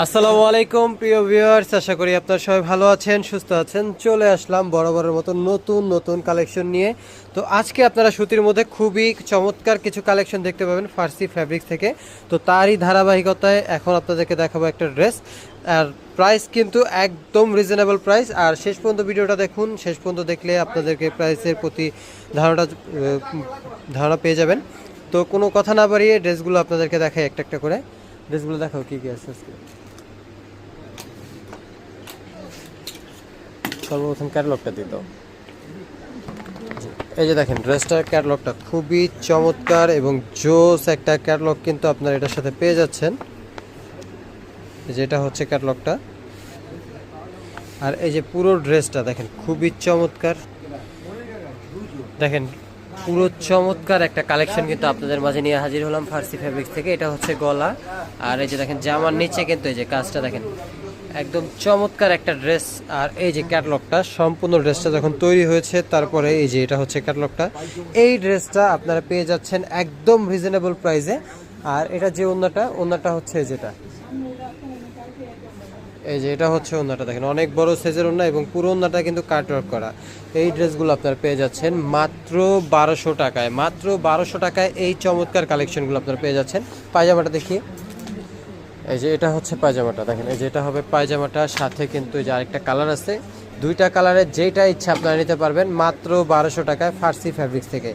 আসসালামু আলাইকুম প্রিয় ভিউয়ার্স, আশা করি আপনারা সবাই ভালো আছেন, সুস্থ আছেন। চলে আসলাম বরাবরের মতো নতুন নতুন কালেকশন নিয়ে। তো আজকে আপনারা সুতির মধ্যে খুবই চমৎকার কিছু কালেকশন দেখতে পাবেন ফার্সি ফ্যাব্রিক্স থেকে। তো তারই ধারাবাহিকতায় এখন আপনাদেরকে দেখাবো একটা ড্রেস। আর প্রাইস কিন্তু একদম রিজনেবল প্রাইস। আর শেষ পর্যন্ত ভিডিওটা দেখুন, শেষ পর্যন্ত দেখলে আপনাদেরকে প্রাইসের প্রতি ধারণা পেয়ে যাবেন। তো কোনো কথা না বাড়িয়ে ড্রেসগুলো আপনাদেরকে দেখাই একটা একটা করে। ড্রেসগুলো দেখাও কী কী আছে আজকে। সর্বপ্রথম ক্যাটালগটা দিত। এই যে দেখেন ড্রেসটার ক্যাটালগটা খুবই চমৎকার এবং জোস একটা ক্যাটালগ কিন্তু আপনারা এটার সাথে পেয়ে যাচ্ছেন। যেটা হচ্ছে ক্যাটালগটা। আর এই যে পুরো ড্রেসটা দেখেন খুবই চমৎকার। দেখেন পুরো চমৎকার একটা কালেকশন কিন্তু আপনাদের মাঝে নিয়ে হাজির হলাম ফার্সি ফ্যাব্রিক্স থেকে। এটা হচ্ছে গলা। আর এই যে দেখেন জামার নিচে কিন্তু এই যে কাজটা দেখেন একদম চমৎকার একটা ড্রেস। আর এই যে ক্যাটালগটা, সম্পূর্ণ ড্রেসটা যখন তৈরি হয়েছে তারপরে এই যে এটা হচ্ছে ক্যাটালগটা। এই ড্রেসটা আপনারা পেয়ে যাচ্ছেন একদম রিজনেবল প্রাইসে। আর এটা যে ওন্নাটা হচ্ছে যেটা, এই যে এটা হচ্ছে ওন্নাটা দেখেন অনেক বড় সাইজের ওন্না এবং পুরো ওন্নাটা কিন্তু কাটওয়ার্ক করা। এই ড্রেসগুলো আপনারা পেয়ে যাচ্ছেন মাত্র 1200 টাকায়। মাত্র 1200 টাকায় এই চমৎকার কালেকশনগুলো আপনারা পেয়ে যাচ্ছেন। পায়জামাটা দেখি। এই যে এটা হচ্ছে পায়জামাটা দেখেন, এই যে এটা হবে পায়জামাটা। সাথে কিন্তু এই যে আরেকটা কালার আছে, দুইটা কালারের যেটা ইচ্ছা আপনারা নিতে পারবেন মাত্র 1200 টাকায় ফার্সি ফ্যাব্রিক্স থেকে।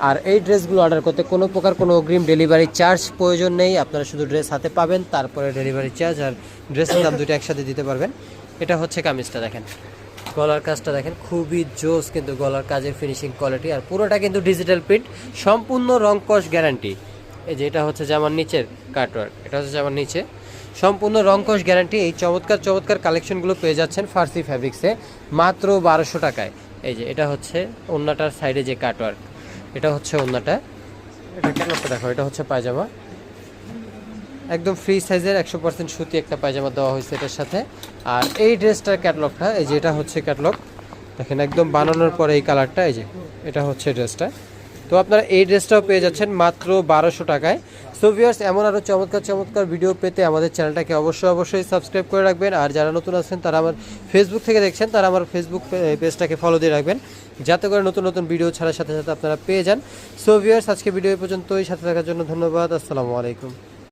আর এই ড্রেসগুলো অর্ডার করতে কোনো প্রকার কোনো অগ্রিম ডেলিভারি চার্জ প্রয়োজন নেই। আপনারা শুধু ড্রেস হাতে পাবেন, তারপরে ডেলিভারি চার্জ আর ড্রেসের দাম দুটো একসাথে দিতে পারবেন। এটা হচ্ছে কামিজটা দেখেন, গলার কাজটা দেখেন খুবই জোস কিন্তু গলার কাজের ফিনিশিং কোয়ালিটি। আর পুরোটা কিন্তু ডিজিটাল প্রিন্ট, সম্পূর্ণ রং কস গ্যারান্টি। এই যে এটা হচ্ছে জামার নিচের কাটওয়ার্ক, এটা হচ্ছে জামার নিচে সম্পূর্ণ রং কস গ্যারান্টি। এই চমৎকার চমৎকার কালেকশনগুলো পেয়ে যাচ্ছেন ফার্সি ফ্যাব্রিক্সে মাত্র 1200 টাকায়। এই যে এটা হচ্ছে ওন্নাটার সাইডে যে কাটওয়ার্ক, এটা হচ্ছে ওন্নাটা। এটা ক্যাটালগটা দেখো, এটা হচ্ছে পায়জামা। একদম ফ্রি সাইজের 100% সুতি একটা পায়জামা দেওয়া হয়েছে এটার সাথে। আর এই ড্রেসটার ক্যাটালগটা, এই যে এটা হচ্ছে ক্যাটালগ দেখেন একদম বানানোর পরে এই কালারটা। এই যে এটা হচ্ছে ড্রেসটা। তো আপনারা এই ড্রেসটাও পেয়ে যাচ্ছেন মাত্র 1200 টাকায়। সো ভিউয়ার্স, এমন আরও চমৎকার চমৎকার ভিডিও পেতে আমাদের চ্যানেলটাকে অবশ্যই সাবস্ক্রাইব করে রাখবেন। আর যারা নতুন আছেন তারা আমার ফেসবুক থেকে দেখছেন তারা আমার ফেসবুক পেজটাকে ফলো দিয়ে রাখবেন, যাতে করে নতুন নতুন ভিডিও ছাড়ার সাথে সাথে আপনারা পেয়ে যান। সো ভিউয়ার্স, আজকে ভিডিও এই পর্যন্তই। সাথে থাকার জন্য ধন্যবাদ। আসসালামু আলাইকুম।